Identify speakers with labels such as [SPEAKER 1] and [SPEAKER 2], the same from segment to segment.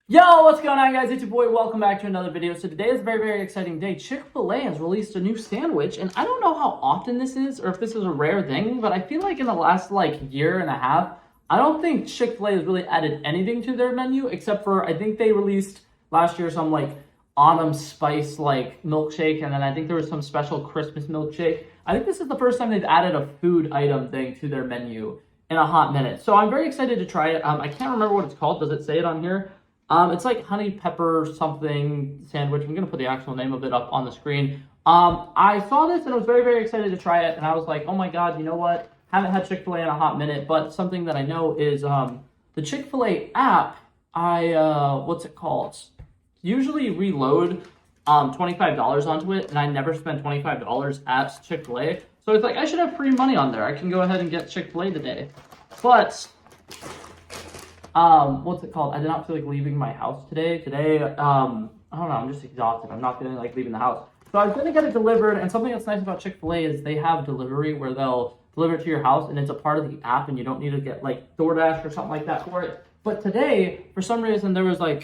[SPEAKER 1] Yo, what's going on, guys? It's your boy. Welcome back to another video. So today is a very exciting day. Chick-fil-A has released a new sandwich, and I don't know how often this is or if this is a rare thing, but I feel like in the last year and a half, I don't think Chick-fil-A has really added anything to their menu except for I think they released last year some autumn spice milkshake, and then I think there was some special Christmas milkshake. I think this is the first time they've added a food item thing to their menu in a hot minute. So I'm very excited to try it. I can't remember what it's called. Does it say it on here? It's like honey pepper something sandwich. I'm gonna put the actual name of it up on the screen. I saw this and I was very excited to try it, and I was like, oh my god, you know what? Haven't had Chick-fil-A in a hot minute, but something that I know is the Chick-fil-A app. What's it called? Usually reload $25 onto it, and I never spend $25 at Chick-fil-A. So it's like I should have free money on there. I can go ahead and get Chick-fil-A today, but. What's it called? I did not feel like leaving my house today. I don't know, I'm just exhausted. I'm not feeling like leaving the house. So I was gonna get it delivered, and something that's nice about Chick-fil-A is they have delivery where they'll deliver it to your house, and it's a part of the app, and you don't need to get DoorDash or something like that for it. But today, for some reason, there was a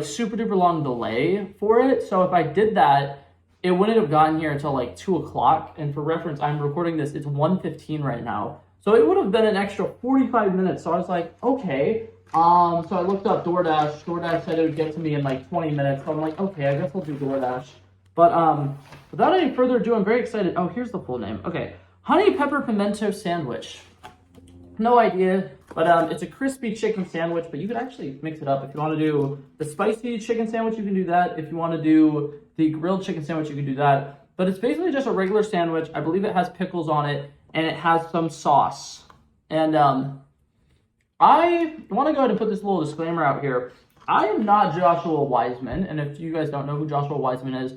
[SPEAKER 1] super duper long delay for it. So if I did that, it wouldn't have gotten here until 2 o'clock. And for reference, I'm recording this, it's 1:15 right now. So it would have been an extra 45 minutes. So I was like, okay. So I looked up DoorDash. DoorDash said it would get to me in 20 minutes. So I'm like, okay, I guess I'll do DoorDash. But without any further ado, I'm very excited. Oh, here's the full name. Okay. Honey Pepper Pimento Sanwich. No idea, but it's a crispy chicken sandwich, but you could actually mix it up. If you want to do the spicy chicken sandwich, you can do that. If you want to do the grilled chicken sandwich, you can do that. But it's basically just a regular sandwich. I believe it has pickles on it, and it has some sauce. And I want to go ahead and put this little disclaimer out here. I am not Joshua Wiseman, and if you guys don't know who Joshua Wiseman is,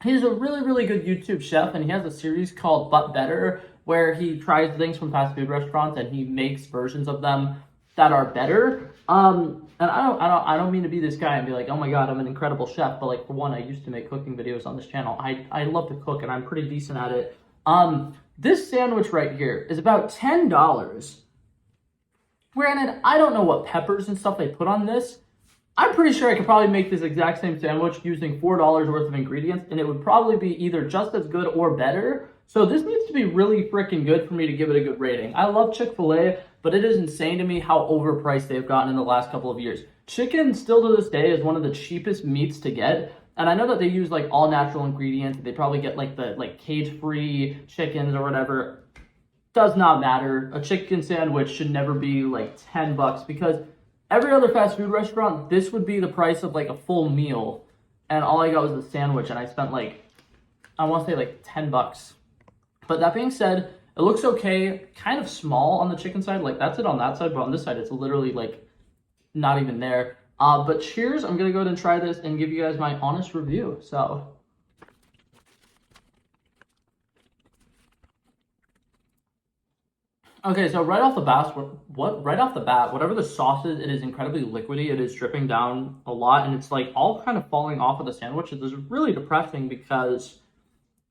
[SPEAKER 1] he's a really good YouTube chef, and he has a series called But Better, where he tries things from fast food restaurants and he makes versions of them that are better. And I don't mean to be this guy and be like, oh my god, I'm an incredible chef, but for one, I used to make cooking videos on this channel. I love to cook, and I'm pretty decent at it. This sandwich right here is about $10. Granted, I don't know what peppers and stuff they put on this. I'm pretty sure I could probably make this exact same sandwich using $4 worth of ingredients, and it would probably be either just as good or better. So this needs to be really freaking good for me to give it a good rating. I love Chick-fil-A, but it is insane to me how overpriced they've gotten in the last couple of years. Chicken, still to this day, is one of the cheapest meats to get. And I know that they use all natural ingredients. They probably get the cage-free chickens or whatever. Does not matter. A chicken sandwich should never be $10 because every other fast food restaurant, this would be the price of a full meal. And all I got was the sandwich, and I spent I want to say $10. But that being said, it looks okay. Kind of small on the chicken side. That's it on that side, but on this side, it's literally not even there. But cheers, I'm gonna go ahead and try this and give you guys my honest review. So, okay, so right off the bat, whatever the sauce is, it is incredibly liquidy. It is dripping down a lot, and it's all kind of falling off of the sandwich. It is really depressing because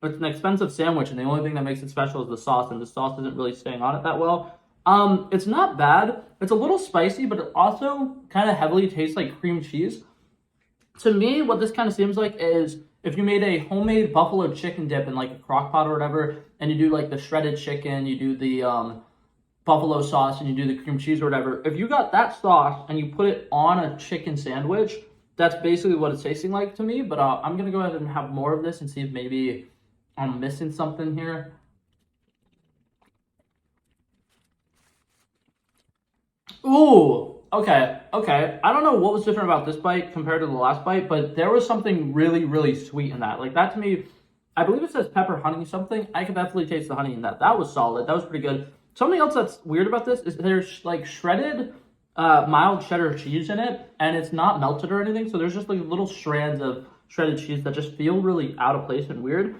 [SPEAKER 1] it's an expensive sandwich, and the only thing that makes it special is the sauce, and the sauce isn't really staying on it that well. It's not bad. It's a little spicy, but it also kind of heavily tastes like cream cheese. To me, what this kind of seems like is if you made a homemade buffalo chicken dip in a crock pot or whatever, and you do the shredded chicken, you do the buffalo sauce, and you do the cream cheese or whatever. If you got that sauce and you put it on a chicken sandwich, that's basically what it's tasting like to me. But I'm gonna go ahead and have more of this and see if maybe I'm missing something here. Ooh, okay. I don't know what was different about this bite compared to the last bite, but there was something really sweet in that. That to me, I believe it says pepper honey something. I could definitely taste the honey in that. That was solid. That was pretty good. Something else that's weird about this is there's shredded mild cheddar cheese in it, and it's not melted or anything. So there's just little strands of shredded cheese that just feel really out of place and weird.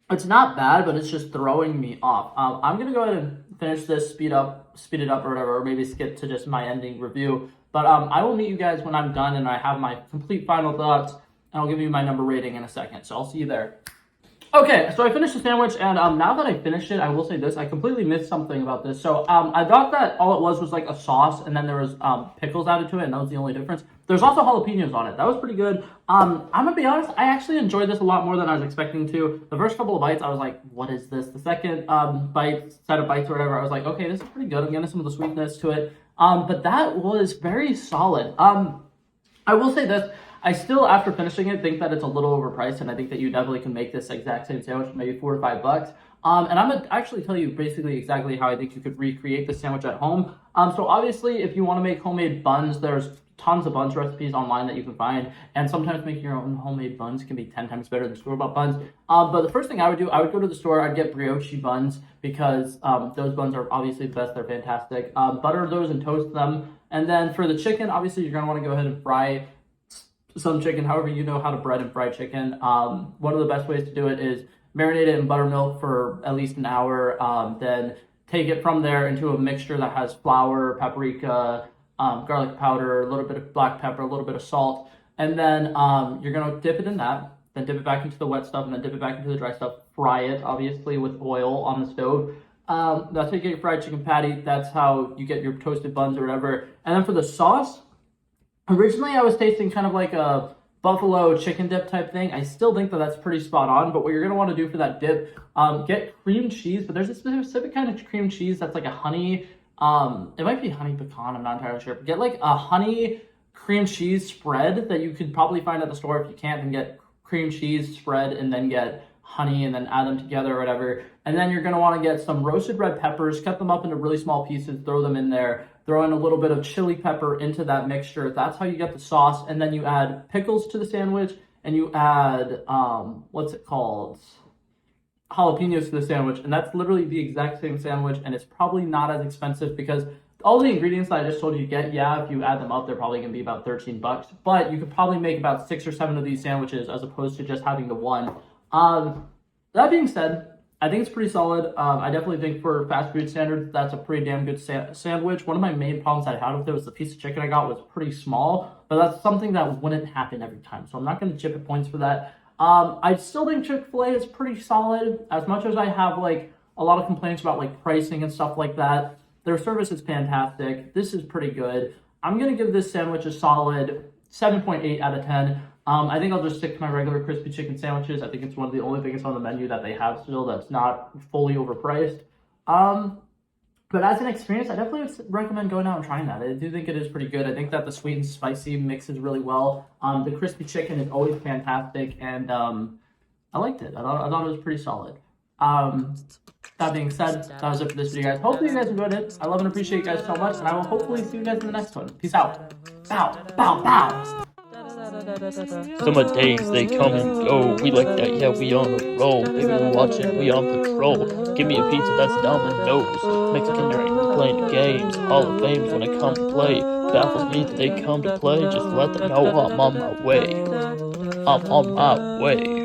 [SPEAKER 1] It's not bad, but it's just throwing me off. I'm gonna go ahead and finish this, speed it up or whatever, or maybe skip to just my ending review. But I will meet you guys when I'm done and I have my complete final thoughts, and I'll give you my number rating in a second. So I'll see you there. Okay, so I finished the sandwich, and now that I finished it, I will say this: I completely missed something about this. So I thought that all it was like a sauce, and then there was pickles added to it, and that was the only difference. There's also jalapenos on it. That was pretty good. I'm gonna be honest, I actually enjoyed this a lot more than I was expecting to. The first couple of bites, I was like, "What is this?" The second set of bites or whatever, I was like, "Okay, this is pretty good." I'm getting some of the sweetness to it. But that was very solid. I will say this. I still, after finishing it, think that it's a little overpriced, and I think that you definitely can make this exact same sandwich for maybe $4 or $5. And I'm gonna actually tell you basically exactly how I think you could recreate the sandwich at home. So obviously, if you want to make homemade buns, there's tons of buns recipes online that you can find, and sometimes making your own homemade buns can be 10 times better than store-bought buns. But the first thing I would do, I would go to the store, I'd get brioche buns, because those buns are obviously the best, they're fantastic. Butter those and toast them. And then for the chicken, obviously you're gonna want to go ahead and fry some chicken, however you know how to bread and fry chicken. One of the best ways to do it is marinate it in buttermilk for at least an hour, then take it from there into a mixture that has flour, paprika, garlic powder, a little bit of black pepper, a little bit of salt, and then you're gonna dip it in that, then dip it back into the wet stuff, and then dip it back into the dry stuff. Fry it, obviously, with oil on the stove. That's how you get your fried chicken patty. That's how you get your toasted buns or whatever. And then for the sauce, originally I was tasting kind of like a buffalo chicken dip type thing. I still think that that's pretty spot on, but what you're gonna want to do for that dip, get cream cheese, but there's a specific kind of cream cheese that's like a honey, it might be honey pecan, I'm not entirely sure, but get like a honey cream cheese spread that you could probably find at the store. If you can't, then get cream cheese spread and then get honey and then add them together or whatever. And then you're going to want to get some roasted red peppers, cut them up into really small pieces, throw them in there, throw in a little bit of chili pepper into that mixture. That's how you get the sauce. And then you add pickles to the sandwich, and you add what's it called, jalapenos to the sandwich. And that's literally the exact same sandwich, and it's probably not as expensive because all the ingredients that I just told you get, yeah, if you add them up, they're probably going to be about $13, but you could probably make about 6 or 7 of these sandwiches as opposed to just having the one. That being said, I think it's pretty solid. I definitely think for fast food standards, that's a pretty damn good sandwich. One of my main problems I had with it was the piece of chicken I got was pretty small, but that's something that wouldn't happen every time, so I'm not going to chip it points for that. I still think Chick-Fil-A is pretty solid. As much as I have like a lot of complaints about like pricing and stuff like that, their service is fantastic. This is pretty good. I'm going to give this sandwich a solid 7.8 out of 10. I think I'll just stick to my regular crispy chicken sandwiches. I think it's one of the only things on the menu that they have still that's not fully overpriced. But as an experience, I definitely would recommend going out and trying that. I do think it is pretty good. I think that the sweet and spicy mixes really well. The crispy chicken is always fantastic, and I liked it. I thought it was pretty solid. That being said, that was it for this video, guys. Hopefully you guys enjoyed it. I love and appreciate you guys so much, and I will hopefully see you guys in the next one. Peace out. Bow, bow, bow.
[SPEAKER 2] Summer days, they come and go. We like that, yeah, we on a roll. Baby, we watching, we on patrol. Give me a pizza that's Domino's. Mexican drink, playing games. Hall of Fames when I come to play. Baffles me that they come to play. Just let them know I'm on my way. I'm on my way.